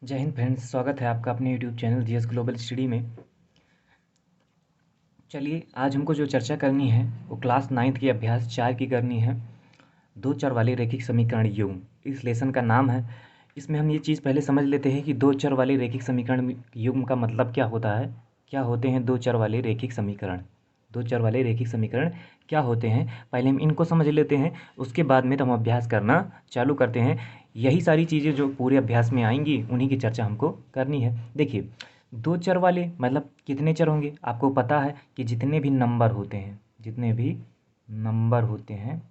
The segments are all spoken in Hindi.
जय हिंद फ्रेंड्स, स्वागत है आपका अपने YouTube channel GS global study में। चलिए, आज हमको जो चर्चा करनी है वो क्लास 9th की अभ्यास 4 की करनी है। दो चर वाले रैखिक समीकरण युग्म इस लेसन का नाम है। इसमें हम ये चीज़ पहले समझ लेते हैं कि दो चर वाले रैखिक समीकरण युग्म का मतलब क्या होता है। क्या होते हैं दो चर वाले रैखिक समीकरण? दो चर वाले रैखिक समीकरण क्या होते हैं, पहले हम इनको समझ लेते हैं। उसके बाद में तो हम अभ्यास करना चालू करते हैं। यही सारी चीज़ें जो पूरे अभ्यास में आएंगी उन्हीं की चर्चा हमको करनी है। देखिए, दो चर वाले मतलब कितने चर होंगे? आपको पता है कि जितने भी नंबर होते हैं, जितने भी नंबर होते हैं,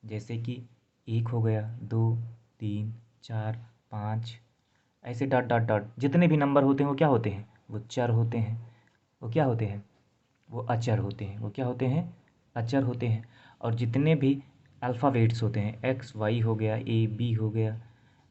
जैसे कि 1 हो गया, 2, 3, 4, 5, ऐसे डॉट डॉट डॉट जितने भी नंबर होते हैं वो क्या होते हैं? वो चर होते हैं। वो क्या होते हैं? वो अचर होते हैं। वो क्या होते हैं? अचर होते हैं। और जितने भी अल्फ़ाबेट्स होते हैं, एक्स वाई हो गया, ए बी हो गया,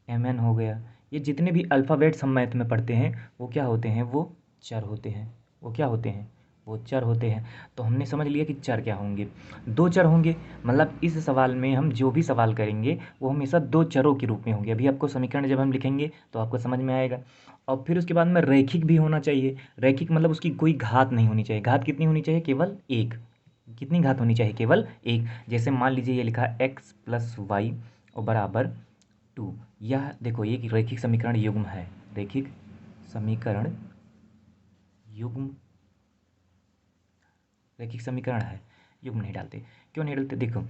एम एन हो गया, ये जितने भी अल्फ़ाबेट्स हम मैथ में पढ़ते हैं वो क्या होते हैं? वो चर होते हैं। वो क्या होते हैं? वो चर होते हैं। तो हमने समझ लिया कि चर क्या होंगे। दो चर होंगे, मतलब इस सवाल में हम जो भी सवाल करेंगे वो हमेशा दो चरों के रूप में होंगे। अभी आपको समीकरण जब हम लिखेंगे तो आपको समझ में आएगा। और फिर उसके बाद में रैखिक भी होना चाहिए। रैखिक मतलब उसकी कोई घात नहीं होनी चाहिए। घात कितनी होनी चाहिए? केवल एक। कितनी घात होनी चाहिए? केवल एक। जैसे मान लीजिए ये लिखा एक्स प्लस वाई और बराबर 2। यह देखो, ये रैखिक समीकरण युग्म है। रैखिक समीकरण युग्म, रैखिक समीकरण है, युग्म नहीं डालते। क्यों नहीं डालते? देखो,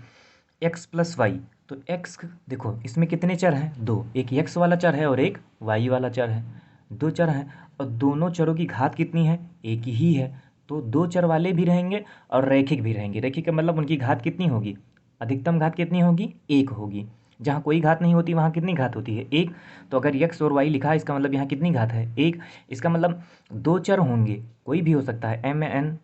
एक्स प्लस वाई, तो एक्स, देखो इसमें कितने चर हैं? दो। एक एक्स वाला चर है और एक वाई वाला चर है। दो चर हैं और दोनों चरों की घात कितनी है? एक ही है। तो दो चर वाले भी रहेंगे और रैखिक भी रहेंगे। रैखिक का मतलब उनकी घात कितनी होगी? अधिकतम घात कितनी होगी? एक होगी। जहाँ कोई घात नहीं होती वहाँ कितनी घात होती है? एक। तो अगर एक्स और वाई लिखा है, इसका मतलब यहाँ कितनी घात है? एक। इसका मतलब दो चर होंगे, कोई भी हो सकता है, M N,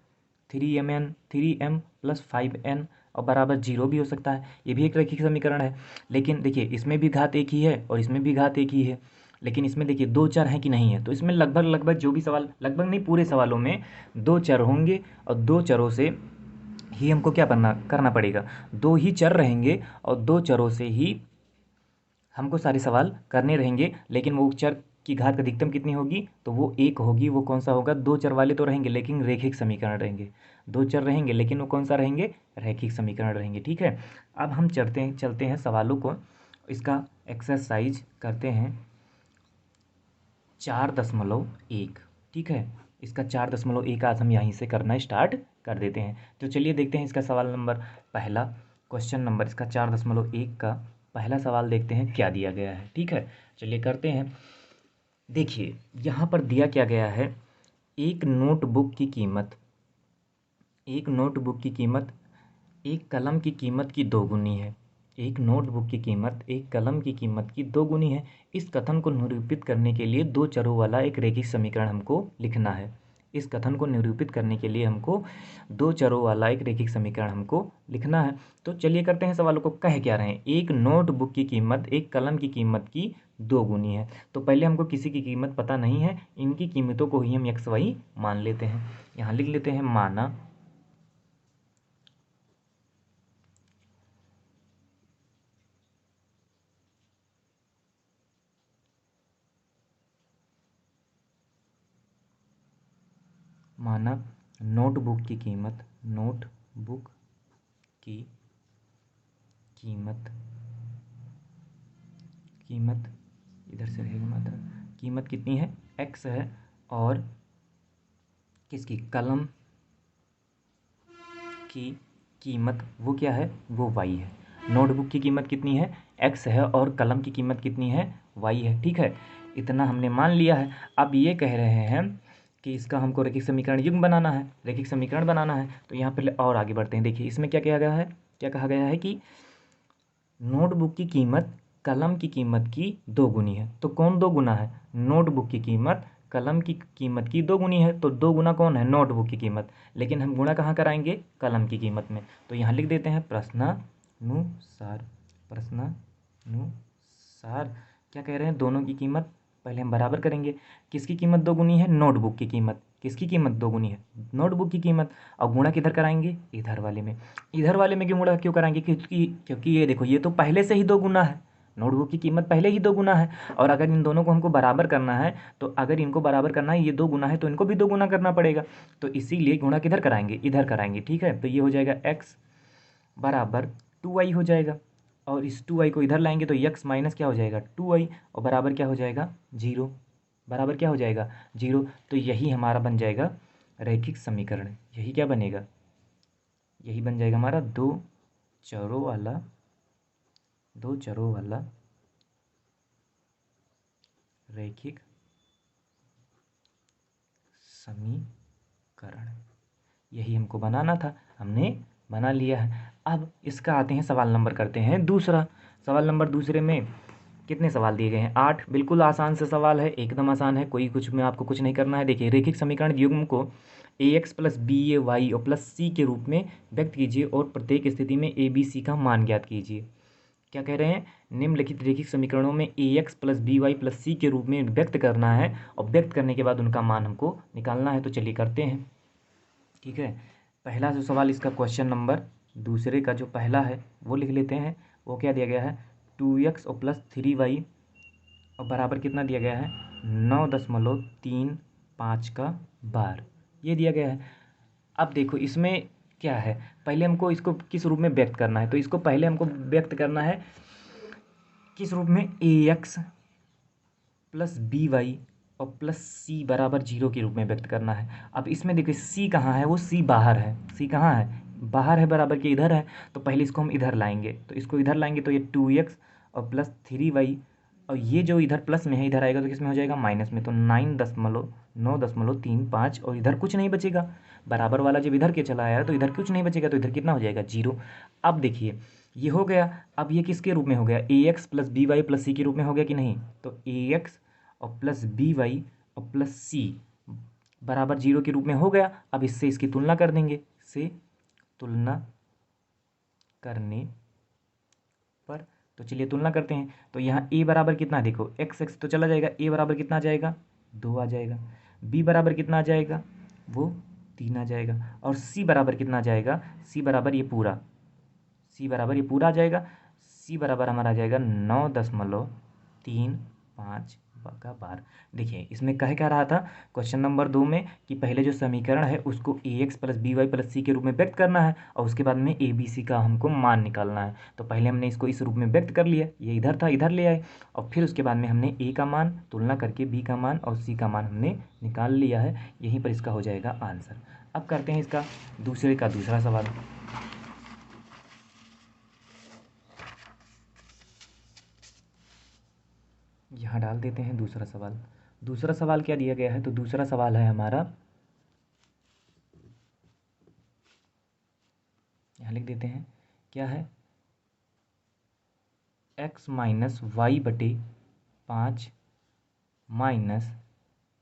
3mn, 3m plus 5n और बराबर 0 भी हो सकता है। ये भी एक रैखिक समीकरण है। लेकिन देखिए, इसमें भी घात एक ही है और इसमें भी घात एक ही है। लेकिन इसमें देखिए दो चर हैं कि नहीं है। तो इसमें लगभग लगभग जो भी सवाल, लगभग नहीं पूरे सवालों में दो चर होंगे और दो चरों से ही हमको क्या करना पड़ेगा? दो ही चर रहेंगे और दो चरों से ही हमको सारे सवाल करने रहेंगे। लेकिन वो चर की घात अधिकतम कितनी होगी? तो वो एक होगी। वो कौन सा होगा? दो चर वाले तो रहेंगे लेकिन रैखिक समीकरण रहेंगे। दो चर रहेंगे लेकिन वो कौन सा रहेंगे? रैखिक समीकरण रहेंगे। ठीक है। अब हम चलते हैं सवालों को, इसका एक्सरसाइज करते हैं 4.1। ठीक है, इसका 4.1 आज हम यहीं से करना स्टार्ट कर देते हैं। तो चलिए देखते हैं इसका सवाल नंबर पहला, क्वेश्चन नंबर इसका 4.1 का पहला सवाल देखते हैं क्या दिया गया है। ठीक है, चलिए करते हैं। देखिए, यहाँ पर दिया क्या गया है? एक नोटबुक की कीमत, एक नोटबुक की कीमत एक कलम की कीमत की दोगुनी है। एक नोटबुक की कीमत एक कलम की कीमत की दोगुनी है। इस कथन को निरूपित करने के लिए दो चरों वाला एक रैखिक समीकरण हमको लिखना है। इस कथन को निरूपित करने के लिए हमको दो चरों वाला एक रैखिक समीकरण हमको लिखना है। तो चलिए करते हैं, सवालों को कह क्या रहे हैं? एक नोटबुक की कीमत एक कलम की कीमत की दोगुनी है। तो पहले हमको किसी की कीमत पता नहीं है, इनकी कीमतों को ही हम एक्स वाई मान लेते हैं। यहाँ लिख लेते हैं माना माना नोटबुक की कीमत, नोटबुक की कीमत, कीमत इधर से रहेगी मात्रा, कीमत कितनी है? एक्स है। और किसकी? कलम की कीमत वो क्या है? वो वाई है। नोटबुक की कीमत कितनी है? एक्स है और कलम की कीमत कितनी है? वाई है। ठीक है, इतना हमने मान लिया है। अब ये कह रहे हैं कि इसका हमको रैखिक समीकरण युग्म बनाना है, रैखिक समीकरण बनाना है। तो यहाँ पहले और आगे बढ़ते हैं। देखिए इसमें क्या किया गया है, क्या कहा गया है कि नोटबुक की कीमत कलम की कीमत की दोगुनी है। तो कौन दो गुना है? नोटबुक की कीमत कलम की कीमत की दोगुनी है। तो दो गुना कौन है? नोटबुक की कीमत। लेकिन हम गुणा कहाँ कराएंगे? कलम की कीमत में। तो यहाँ लिख देते हैं प्रश्नानुसार। प्रश्नानुसार क्या कह रहे हैं? दोनों की कीमत पहले हम बराबर करेंगे। किसकी कीमत दोगुनी है? नोटबुक की कीमत। किसकी कीमत दोगुनी है? नोटबुक की कीमत। और गुणा किधर कराएंगे? इधर वाले में। इधर वाले में क्यों गुणा क्यों कराएंगे? क्योंकि क्योंकि ये देखो, ये तो पहले से ही दो गुना है। नोटबुक की कीमत पहले ही 2 गुना है, और अगर इन दोनों को हमको बराबर करना है, तो अगर इनको बराबर करना है, ये 2 गुना है तो इनको भी 2 गुना करना पड़ेगा। तो इसीलिए गुणा किधर कराएंगे, इधर कराएंगे। ठीक है, तो ये हो जाएगा x बराबर 2y हो जाएगा, और इस 2y को इधर लाएंगे तो x माइनस क्या हो जाएगा 2y, और बराबर क्या हो जाएगा 0, बराबर क्या हो जाएगा 0। तो यही हमारा बन जाएगा रैखिक समीकरण। यही क्या बनेगा, यही बन जाएगा हमारा दो चरों वाला रैखिक समीकरण। यही हमको बनाना था, हमने बना लिया है। अब इसका आते हैं सवाल नंबर करते हैं दूसरा। सवाल नंबर दूसरे में कितने सवाल दिए गए हैं, 8। बिल्कुल आसान से सवाल है, एकदम आसान है, कोई कुछ में आपको कुछ नहीं करना है। देखिए, रैखिक समीकरण युग्म को ax प्लस बी ए वाई और प्लस सी के रूप में व्यक्त कीजिए और प्रत्येक स्थिति में ए बी सी का मान ज्ञात कीजिए। क्या कह रहे हैं, निम्नलिखित रैखिक समीकरणों में ax plus B Y plus C के रूप में व्यक्त करना है, और व्यक्त करने के बाद उनका मान हमको निकालना है। तो चलिए करते हैं। ठीक है, पहला जो सवाल इसका क्वेश्चन नंबर दूसरे का जो पहला है वो लिख लेते हैं। वो क्या दिया गया है, 2x और प्लस 3y और बराबर कितना दिया गया है 9.35 का बार, ये दिया गया है। अब देखो इसमें क्या है, पहले हमको इसको किस रूप में व्यक्त करना है, तो इसको पहले हमको व्यक्त करना है किस रूप में, ax प्लस बी वाई और प्लस सी बराबर 0 के रूप में व्यक्त करना है। अब इसमें देखिए सी कहाँ है, वो सी बाहर है, सी कहाँ है बाहर है, बराबर के इधर है। तो पहले इसको हम इधर लाएंगे, तो इसको इधर लाएंगे तो ये 2x और प्लस 3y, और ये जो इधर प्लस में है इधर आएगा तो किस में हो जाएगा माइनस में। तो 9.35 और इधर कुछ नहीं बचेगा, बराबर वाला जब इधर के चला आया तो इधर कुछ नहीं बचेगा, तो इधर कितना हो जाएगा 0। अब देखिए ये हो गया। अब ये किसके रूप में हो गया, ax plus B Y plus C के रूप में हो गया कि नहीं। तो ax और प्लस बी वाई और प्लस सी बराबर 0 के रूप में हो गया। अब इससे इसकी तुलना कर देंगे, इससे तुलना करने पर, तो चलिए तुलना करते हैं। तो यहाँ a बराबर कितना, देखो x तो चला जाएगा, a बराबर कितना आ जाएगा 2 आ जाएगा, b बराबर कितना आ जाएगा वो 3 आ जाएगा, और c बराबर कितना आ जाएगा, c बराबर ये पूरा आ जाएगा। c बराबर हमारा आ जाएगा 9.35 का बार। देखिए इसमें कह क्या रहा था क्वेश्चन नंबर 2 में कि पहले जो समीकरण है उसको ax plus B Y plus C के रूप में व्यक्त करना है, और उसके बाद में ए बी सी का हमको मान निकालना है। तो पहले हमने इसको इस रूप में व्यक्त कर लिया, ये इधर था इधर ले आए, और फिर उसके बाद में हमने a का मान तुलना करके b का मान और c का मान हमने निकाल लिया है। यहीं पर इसका हो जाएगा आंसर। अब करते हैं इसका दूसरे का दूसरा सवाल। यहाँ डाल देते हैं दूसरा सवाल। दूसरा सवाल क्या दिया गया है, तो दूसरा सवाल है हमारा, यहाँ लिख देते हैं क्या है, x माइनस वाई बटे 5 माइनस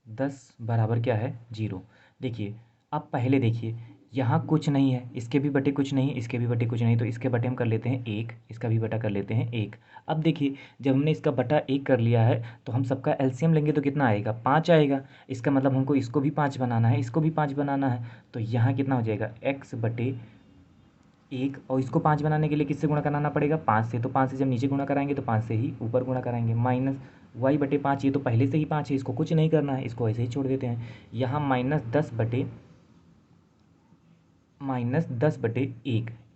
10 बराबर क्या है 0। देखिए अब पहले देखिए यहाँ कुछ नहीं है, इसके भी बटे कुछ नहीं, इसके भी बटे कुछ नहीं, तो इसके बटे हम कर लेते हैं 1, इसका भी बटा कर लेते हैं 1। अब देखिए जब हमने इसका बटा 1 कर लिया है तो हम सबका एलसीएम लेंगे तो कितना आएगा 5 आएगा। इसका मतलब हमको इसको भी 5 बनाना है, इसको भी 5 बनाना है। तो यहाँ कितना हो जाएगा x बटे 1, और इसको 5 बनाने के लिए किससे गुणा कराना पड़ेगा 5 से। तो 5 से जब नीचे गुणा कराएंगे तो 5 से ही ऊपर गुणा कराएंगे, माइनस वाई बटे 5, ये तो पहले से ही 5 है, इसको कुछ नहीं करना है, इसको ऐसे ही छोड़ देते हैं। यहाँ -10/1,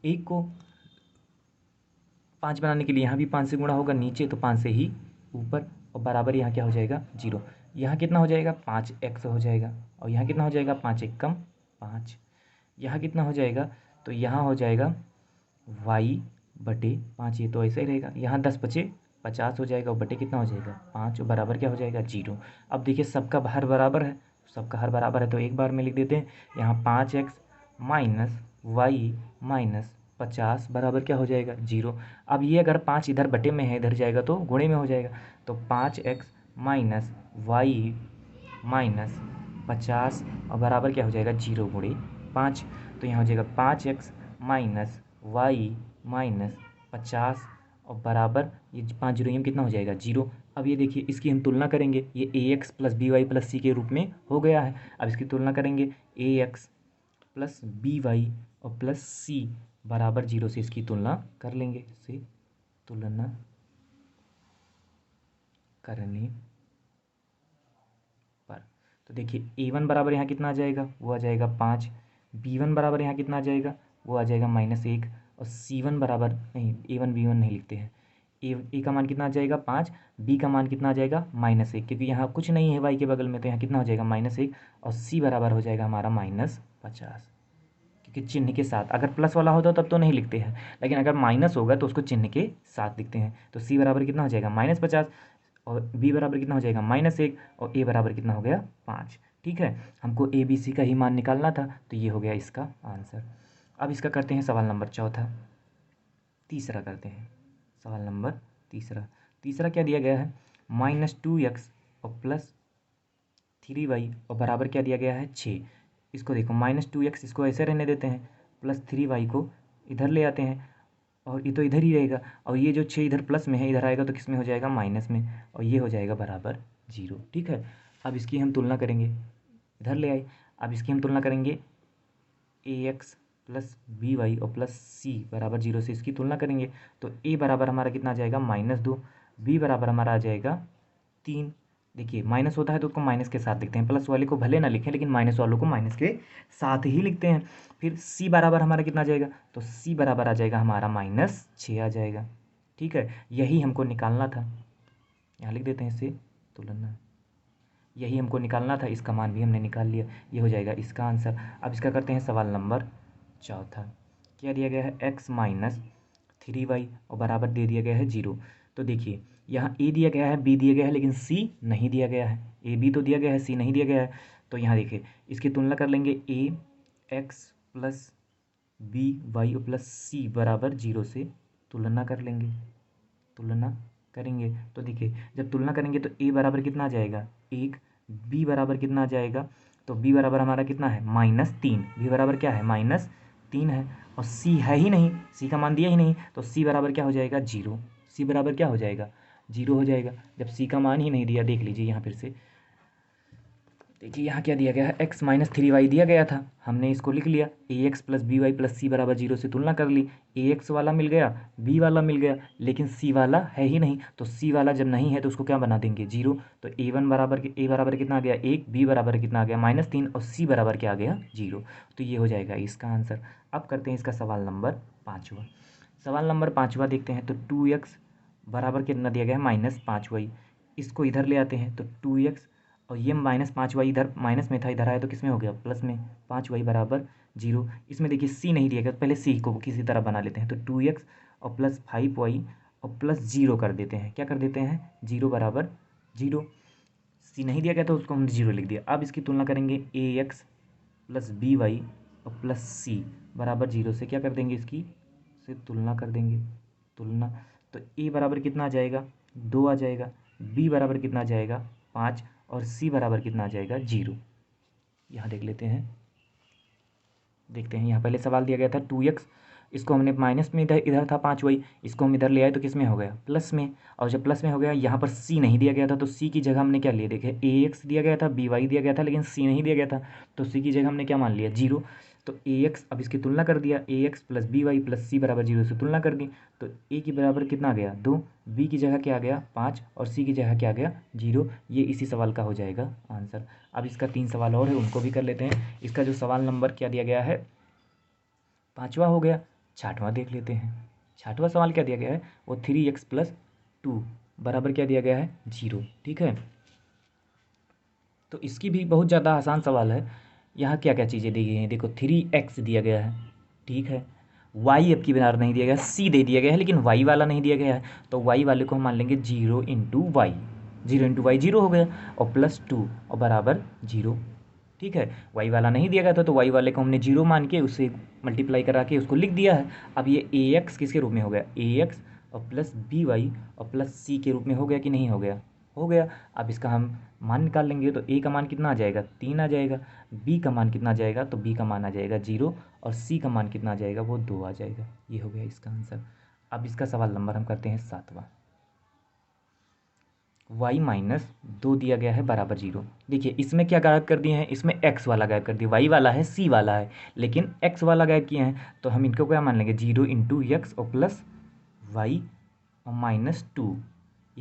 1 को 5 बनाने के लिए यहाँ भी 5 से गुणा होगा नीचे, तो 5 से ही ऊपर, और बराबर यहाँ क्या हो जाएगा 0। यहाँ कितना हो जाएगा 5x हो जाएगा, और यहाँ कितना हो जाएगा 5 1 कम 5। यहाँ कितना हो जाएगा, तो यहाँ हो जाएगा y/5, ये तो ऐसे ही रहेगा। यहाँ 10 बचे 50 हो जाएगा, और बटे कितना हो जाएगा 5, और बराबर क्या हो जाएगा 0। अब देखिए सबका हर बराबर है, सबका हर बराबर है, तो एक बार में लिख देते हैं। यहाँ 5x माइनस वाई माइनस 50 बराबर क्या हो जाएगा 0। अब ये अगर 5 इधर बटे में है, इधर जाएगा तो गुणे में हो जाएगा। तो 5x माइनस वाई माइनस 50 और बराबर क्या हो जाएगा 0 गुणे 5। तो यहाँ हो जाएगा 5x माइनस वाई माइनस 50 और बराबर ये 5 जीरो में कितना हो जाएगा 0। अब ये देखिए इसकी हम तुलना करेंगे, ये ax plus B Y plus C के रूप में हो गया है। अब इसकी तुलना करेंगे ax प्लस बी वाई और प्लस सी बराबर 0 से इसकी तुलना कर लेंगे, से तुलना करने पर। तो देखिए A1 बराबर यहाँ कितना आ जाएगा, वो आ जाएगा 5। B1 बराबर यहाँ कितना आ जाएगा, वो आ जाएगा -1। और C1 बराबर नहीं, A1 B1 नहीं लिखते हैं। ए का मान कितना आ जाएगा 5, बी का मान कितना आ जाएगा -1, क्योंकि यहाँ कुछ नहीं है y के बगल में, तो यहाँ कितना हो जाएगा -1। और C बराबर हो जाएगा हमारा -50, क्योंकि चिन्ह के साथ। अगर प्लस वाला होता तब तो नहीं लिखते हैं, लेकिन अगर माइनस होगा तो उसको चिन्ह के साथ लिखते हैं। तो C बराबर कितना हो जाएगा -50, और B बराबर कितना हो जाएगा -1, और A बराबर कितना हो गया 5। ठीक है, हमको ABC का ही मान निकालना था, तो ये हो गया इसका आंसर। अब इसका करते हैं सवाल नंबर चौथा। तीसरा करते हैं सवाल नंबर तीसरा क्या दिया गया है, -2x और +3y और बराबर क्या दिया गया है 6। इसको देखो -2x इसको ऐसे रहने देते हैं, +3y को इधर ले आते हैं, और ये तो इधर ही रहेगा, और ये जो 6 इधर प्लस में है, इधर आएगा तो किस में हो जाएगा माइनस में, और ये हो जाएगा बराबर 0। ठीक है, अब इसकी हम तुलना करेंगे, इधर ले आए। अब इसकी हम तुलना करेंगे ax + by और +c बराबर 0 से इसकी तुलना करेंगे, तो a बराबर हमारा कितना आ जाएगा -2, b बराबर हमारा आ जाएगा 3। देखिए माइनस होता है तो उसको माइनस के साथ लिखते हैं, प्लस वाले को भले ना लिखें, लेकिन माइनस वालों को माइनस के साथ ही लिखते हैं। फिर c बराबर हमारा कितना आ जाएगा, तो c बराबर आ जाएगा हमारा -6 आ जाएगा। ठीक है, यही हमको निकालना था, यहाँ लिख देते हैं इसे तुलना, यही हमको निकालना था, इसका मान भी हमने निकाल लिया, ये हो जाएगा इसका आंसर। अब इसका करते हैं सवाल नंबर चौथा। क्या दिया गया है, x - 3y और बराबर दे दिया गया है 0। तो देखिए यहाँ a दिया गया है, b दिया गया है, लेकिन c नहीं दिया गया है। a b तो दिया गया है, c नहीं दिया गया है। तो यहाँ देखिए इसकी तुलना कर लेंगे, ax + by और +c बराबर 0 से तुलना कर लेंगे, तुलना करेंगे। तो देखिए जब तुलना करेंगे तो a बराबर कितना आ जाएगा 1, b बराबर कितना आ जाएगा, तो b बराबर हमारा कितना है -3, b बराबर क्या है -3 है, और c है ही नहीं, c का मान दिया ही नहीं, तो c बराबर क्या हो जाएगा 0। c बराबर क्या हो जाएगा 0 हो जाएगा, जब c का मान ही नहीं दिया। देख लीजिए यहाँ फिर से देखिए यहाँ क्या दिया गया है, x - 3y दिया गया था, हमने इसको लिख लिया, ax + by + c बराबर 0 से तुलना कर ली। ax वाला मिल गया, b वाला मिल गया, लेकिन c वाला है ही नहीं, तो c वाला जब नहीं है तो उसको क्या बना देंगे 0। तो a बराबर कितना आ गया 1, b बराबर कितना आ गया -3, और c बराबर क्या आ गया 0। तो ये हो जाएगा इसका आंसर। अब करते हैं इसका सवाल नंबर 5वां। सवाल नंबर 5वां देखते हैं, तो 2x बराबर कितना दिया गया है -5y। इसको इधर ले आते हैं, तो 2x और ये -5y इधर माइनस में था, इधर आया तो किस में हो गया प्लस में, 5y बराबर 0। इसमें देखिए c नहीं दिया गया, तो पहले c को किसी तरह बना लेते हैं, तो 2x और +5y और +0 कर देते हैं। क्या कर देते हैं 0 बराबर 0। c नहीं दिया गया तो उसको हमने 0 लिख दिया। अब इसकी तुलना करेंगे ax + by और +c बराबर 0 से क्या कर देंगे, इसकी से तुलना कर देंगे, तुलना। तो a बराबर कितना आ जाएगा 2 आ जाएगा, b बराबर कितना आ जाएगा 5, और c बराबर कितना आ जाएगा 0। यहाँ देख लेते हैं, देखते हैं यहाँ पहले सवाल दिया गया था 2x, इसको हमने माइनस में इधर था 5y, इसको हम इधर ले आए तो किस में हो गया प्लस में, और जब प्लस में हो गया यहाँ पर c नहीं दिया गया था, तो c की जगह हमने क्या लिया, देखे ax दिया गया था, by दिया गया था, लेकिन c नहीं दिया गया था, तो c की जगह हमने क्या मान लिया 0। तो ax, अब इसकी तुलना कर दिया, ax + by + c बराबर 0 से तुलना कर दी, तो a की बराबर कितना आ गया 2, b की जगह क्या आ गया 5, और c की जगह क्या आ गया 0। ये इसी सवाल का हो जाएगा आंसर। अब इसका 3 सवाल और है, उनको भी कर लेते हैं। इसका जो सवाल नंबर क्या दिया गया है 5वां हो गया। 6वां देख लेते हैं। 6वां सवाल क्या दिया गया है, वो 3x + 2 बराबर क्या दिया गया है 0। ठीक है, तो इसकी भी बहुत ज़्यादा आसान सवाल है। यहाँ क्या क्या चीज़ें दी गई हैं, देखो 3x दिया गया है, ठीक है, y अब की बार नहीं दिया गया, c दे दिया गया है, लेकिन y वाला नहीं दिया गया है, तो y वाले को हम मान लेंगे 0 × y, 0 × y 0 हो गया, और +2 और बराबर 0। ठीक है, y वाला नहीं दिया गया था, तो y वाले को हमने 0 मान के उससे मल्टीप्लाई करा के उसको लिख दिया है। अब ये ax किसके रूप में हो गया, ax और +by और +c के रूप में हो गया कि नहीं हो गया, हो गया। अब इसका हम मान निकाल लेंगे, तो a का मान कितना आ जाएगा 3 आ जाएगा, b का मान कितना आ जाएगा, तो b का मान आ जाएगा 0, और c का मान कितना आ जाएगा, वो 2 आ जाएगा। ये हो गया इसका आंसर। अब इसका सवाल नंबर हम करते हैं 7वां। y - 2 दिया गया है बराबर 0। देखिए इसमें क्या गायब कर दिए हैं, इसमें x वाला गायब कर दिया, y वाला है c वाला है, लेकिन x वाला गायब किए हैं, तो हम इनको क्या मान लेंगे 0 × x और +y और -2,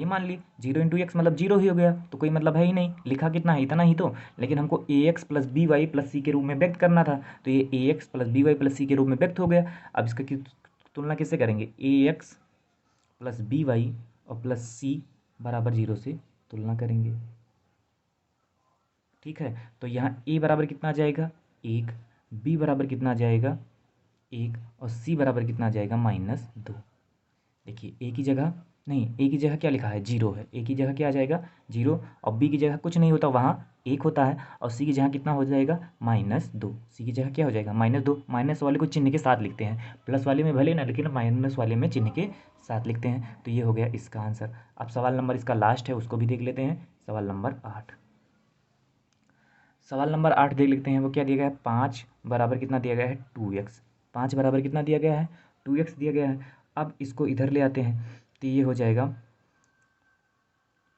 ये मान ली 0 × x मतलब 0 ही हो गया, तो कोई मतलब है ही नहीं, लिखा कितना है, इतना ही तो। लेकिन हमको ax plus B Y plus C के रूप में व्यक्त करना था, तो ये ax plus B Y plus C के रूप में व्यक्त हो गया। अब इसका तुलना किससे करेंगे, ax प्लस बी वाई और प्लस सी बराबर 0 से तुलना करेंगे। ठीक है, तो यहाँ a बराबर कितना आ जाएगा 1, b बराबर कितना आ जाएगा 1 और c बराबर कितना आ जाएगा -2। देखिए a की जगह नहीं, a की जगह क्या लिखा है 0 है, a की जगह क्या आ जाएगा 0 और b की जगह कुछ नहीं होता, वहाँ 1 होता है, और c की जगह कितना हो जाएगा -2। c की जगह क्या हो जाएगा -2। माइनस वाले को चिन्ह के साथ लिखते हैं, प्लस वाले में भले ना, लेकिन माइनस वाले में चिन्ह के साथ लिखते हैं। तो ये हो गया इसका आंसर। अब सवाल नंबर इसका लास्ट है, उसको भी देख लेते हैं। सवाल नंबर 8, सवाल नंबर 8 देख लेते हैं। वो क्या दिया गया है, 5 बराबर कितना दिया गया है 2x। 5 बराबर कितना दिया गया है 2x दिया गया है। अब इसको इधर ले आते हैं, तो ये हो जाएगा,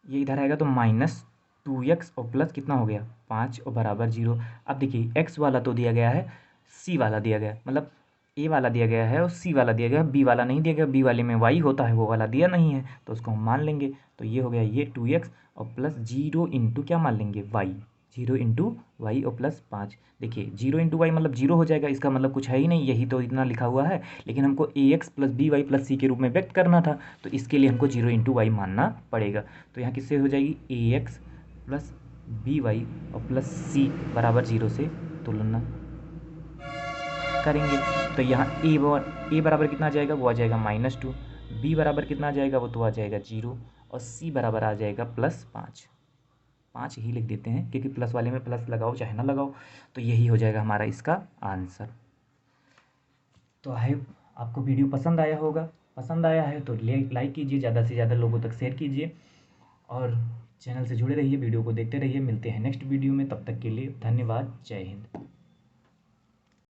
ये इधर आएगा तो -2x और प्लस कितना हो गया 5 और बराबर 0। अब देखिए x वाला तो दिया गया है, c वाला दिया गया है, मतलब a वाला दिया गया है और c वाला दिया गया है, b वाला नहीं दिया गया। b वाले में y होता है, वो वाला दिया नहीं है, तो उसको हम मान लेंगे। तो ये हो गया ये 2x और प्लस 0 इंटू क्या मान लेंगे y, 0 इंटू वाई और प्लस 5। देखिए 0 इंटू वाई मतलब 0 हो जाएगा, इसका मतलब कुछ है ही नहीं, यही तो इतना लिखा हुआ है। लेकिन हमको ax plus B Y plus C के रूप में व्यक्त करना था, तो इसके लिए हमको 0 इंटू वाई मानना पड़ेगा। तो यहाँ किससे हो जाएगी ax प्लस बी वाई और प्लस सी बराबर 0 से तुलना करेंगे। तो यहाँ a बराबर कितना आ जाएगा, वो आ जाएगा -2, b बराबर कितना आ जाएगा, वो तो आ जाएगा 0, और c बराबर आ जाएगा +5। 5 ही लिख देते हैं, क्योंकि प्लस वाले में प्लस लगाओ चाहे ना लगाओ। तो यही हो जाएगा हमारा इसका आंसर। तो आई होप आपको वीडियो पसंद आया होगा। पसंद आया है तो लाइक कीजिए, ज़्यादा से ज़्यादा लोगों तक शेयर कीजिए, और चैनल से जुड़े रहिए, वीडियो को देखते रहिए। मिलते हैं नेक्स्ट वीडियो में, तब तक के लिए धन्यवाद। जय हिंद।